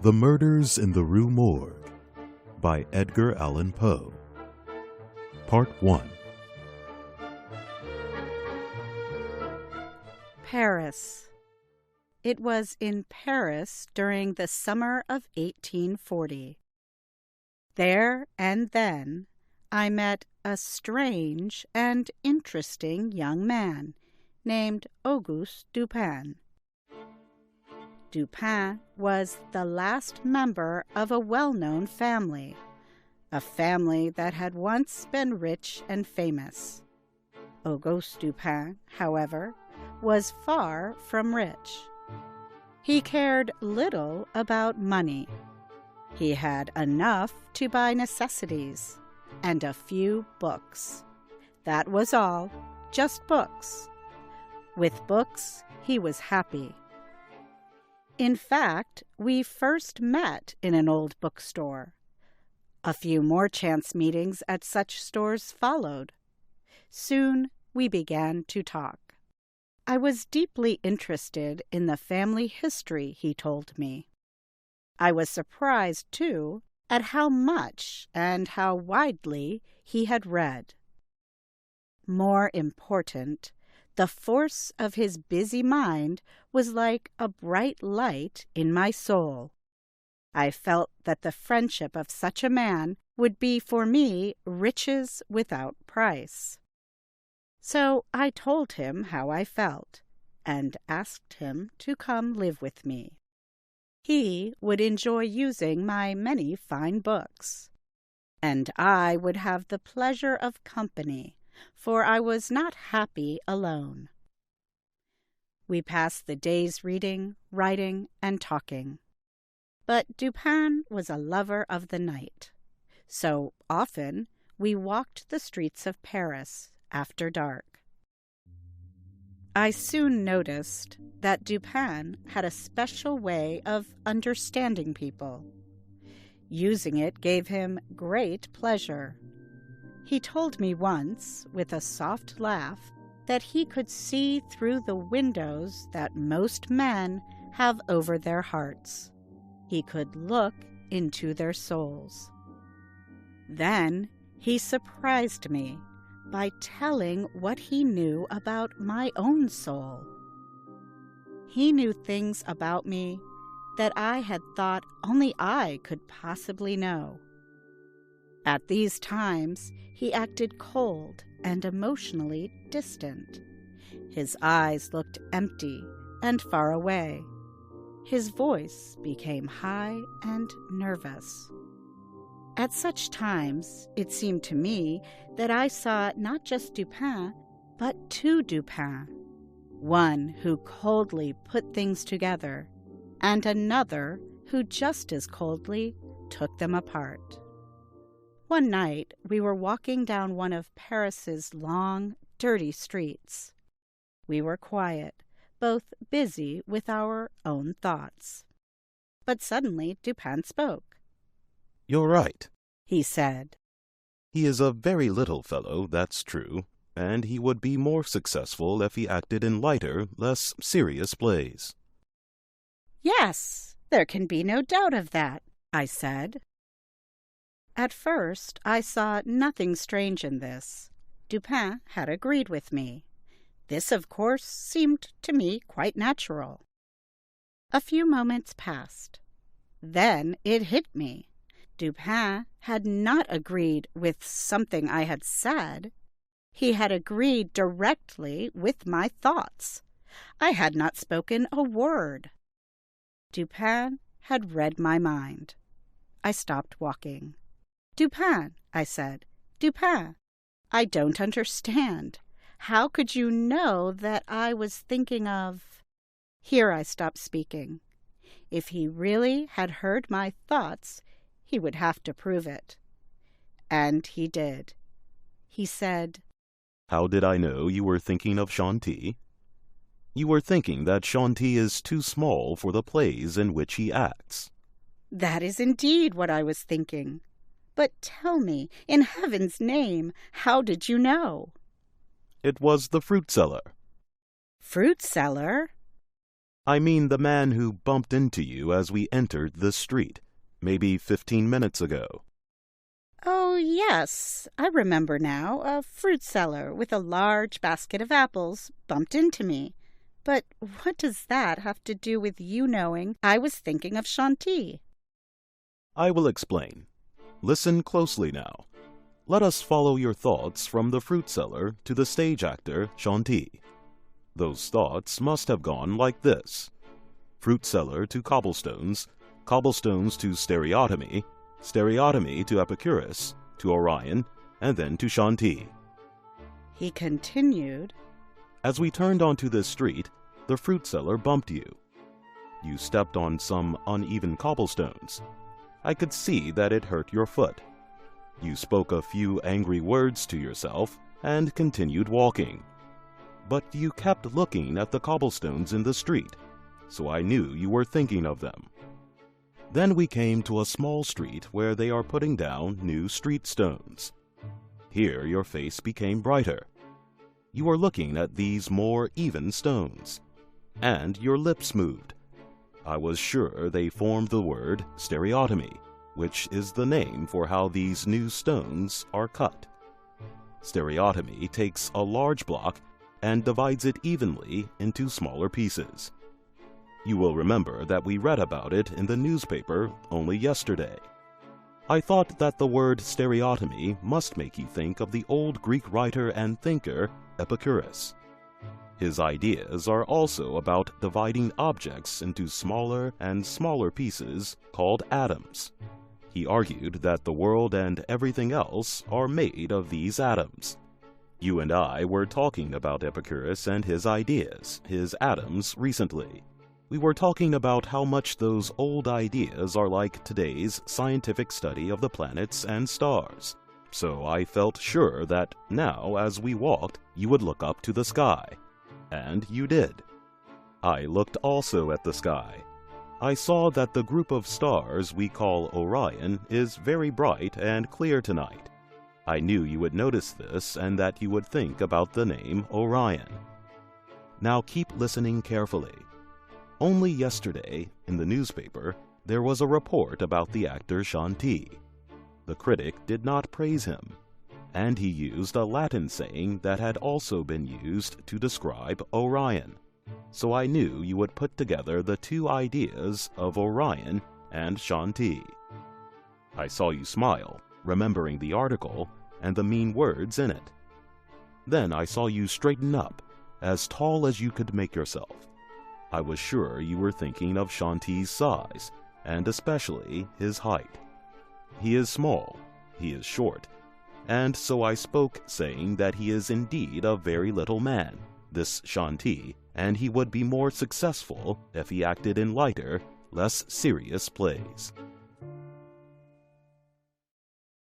The Murders in the Rue Morgue by Edgar Allan Poe. Part 1. Paris. It was in Paris during the summer of 1840. There and then I met a strange and interesting young man named Auguste Dupin. Dupin was the last member of a well-known family, a family that had once been rich and famous. Auguste Dupin, however, was far from rich. He cared little about money. He had enough to buy necessities and a few books. That was all, just books. With books, he was happy. In fact, we first met in an old bookstore. A few more chance meetings at such stores followed. Soon we began to talk. I was deeply interested in the family history he told me. I was surprised, too, at how much and how widely he had read. More important, the force of his busy mind was like a bright light in my soul. I felt that the friendship of such a man would be for me riches without price. So I told him how I felt and asked him to come live with me. He would enjoy using my many fine books, and I would have the pleasure of company, for I was not happy alone. We passed the days reading, writing, and talking. But Dupin was a lover of the night, so often we walked the streets of Paris after dark. I soon noticed that Dupin had a special way of understanding people. Using it gave him great pleasure. He told me once, with a soft laugh, that he could see through the windows that most men have over their hearts. He could look into their souls. Then he surprised me by telling what he knew about my own soul. He knew things about me that I had thought only I could possibly know. At these times, he acted cold and emotionally distant. His eyes looked empty and far away. His voice became high and nervous. At such times, it seemed to me that I saw not just Dupin, but two Dupins, one who coldly put things together, and another who just as coldly took them apart. One night, we were walking down one of Paris's long, dirty streets. We were quiet, both busy with our own thoughts. But suddenly Dupin spoke. "You're right," he said. "He is a very little fellow, that's true, and he would be more successful if he acted in lighter, less serious plays." "Yes, there can be no doubt of that," I said. At first, I saw nothing strange in this. Dupin had agreed with me. This, of course, seemed to me quite natural. A few moments passed. Then it hit me. Dupin had not agreed with something I had said. He had agreed directly with my thoughts. I had not spoken a word. Dupin had read my mind. I stopped walking. "Dupin," I said, "Dupin, I don't understand. How could you know that I was thinking of—" Here I stopped speaking. If he really had heard my thoughts, he would have to prove it. And he did. He said, "How did I know you were thinking of Chantilly? You were thinking that Chantilly is too small for the plays in which he acts." "That is indeed what I was thinking. But tell me, in heaven's name, how did you know?" "It was the fruit seller." "Fruit seller?" I mean the man who bumped into you as we entered this street, maybe 15 minutes ago. Oh, yes, I remember now. A fruit seller with a large basket of apples bumped into me. But what does that have to do with you knowing I was thinking of Shanti? I will explain. Listen closely now. Let us follow your thoughts from the fruit seller to the stage actor Shanti. Those thoughts must have gone like this. Fruit seller to cobblestones, cobblestones to stereotomy, stereotomy to Epicurus, to Orion, and then to Shanti. He continued, As we turned onto this street, the fruit seller bumped you. You stepped on some uneven cobblestones. I could see that it hurt your foot. You spoke a few angry words to yourself and continued walking. But you kept looking at the cobblestones in the street, so I knew you were thinking of them. Then we came to a small street where they are putting down new street stones. Here your face became brighter. You were looking at these more even stones, and your lips moved. I was sure they formed the word stereotomy, which is the name for how these new stones are cut. Stereotomy takes a large block and divides it evenly into smaller pieces. You will remember that we read about it in the newspaper only yesterday. I thought that the word stereotomy must make you think of the old Greek writer and thinker Epicurus. His ideas are also about dividing objects into smaller and smaller pieces called atoms. He argued that the world and everything else are made of these atoms. You and I were talking about Epicurus and his ideas, his atoms, recently. We were talking about how much those old ideas are like today's scientific study of the planets and stars. So I felt sure that now, as we walked, you would look up to the sky. And you did. I looked also at the sky. I saw that the group of stars we call Orion is very bright and clear tonight. I knew you would notice this and that you would think about the name Orion. Now keep listening carefully. Only yesterday, in the newspaper, there was a report about the actor Shanti. The critic did not praise him, and he used a Latin saying that had also been used to describe Orion. So I knew you would put together the two ideas of Orion and Shanti. I saw you smile, remembering the article and the mean words in it. Then I saw you straighten up, as tall as you could make yourself. I was sure you were thinking of Shanti's size, and especially his height. He is small, he is short, and so I spoke, saying that he is indeed a very little man, this Shanti, and he would be more successful if he acted in lighter, less serious plays.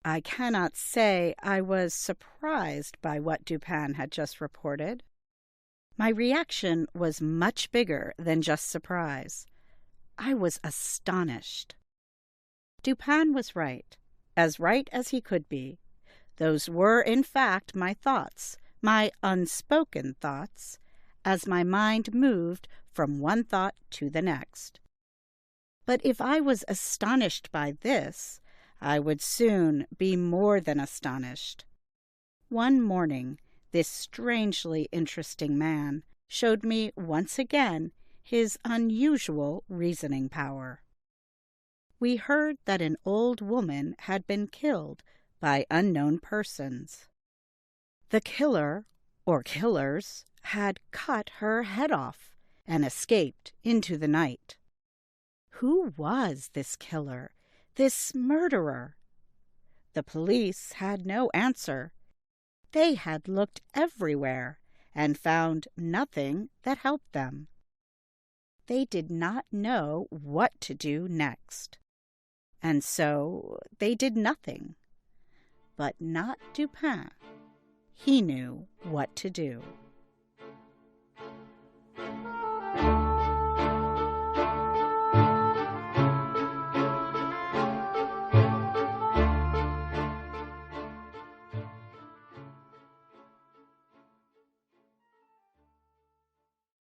I cannot say I was surprised by what Dupin had just reported. My reaction was much bigger than just surprise. I was astonished. Dupin was right as he could be. Those were, in fact, my thoughts, my unspoken thoughts, as my mind moved from one thought to the next. But if I was astonished by this, I would soon be more than astonished. One morning, this strangely interesting man showed me once again his unusual reasoning power. We heard that an old woman had been killed by unknown persons. The killer, or killers, had cut her head off and escaped into the night. Who was this killer, this murderer? The police had no answer. They had looked everywhere and found nothing that helped them. They did not know what to do next, and so they did nothing. But not Dupin. He knew what to do.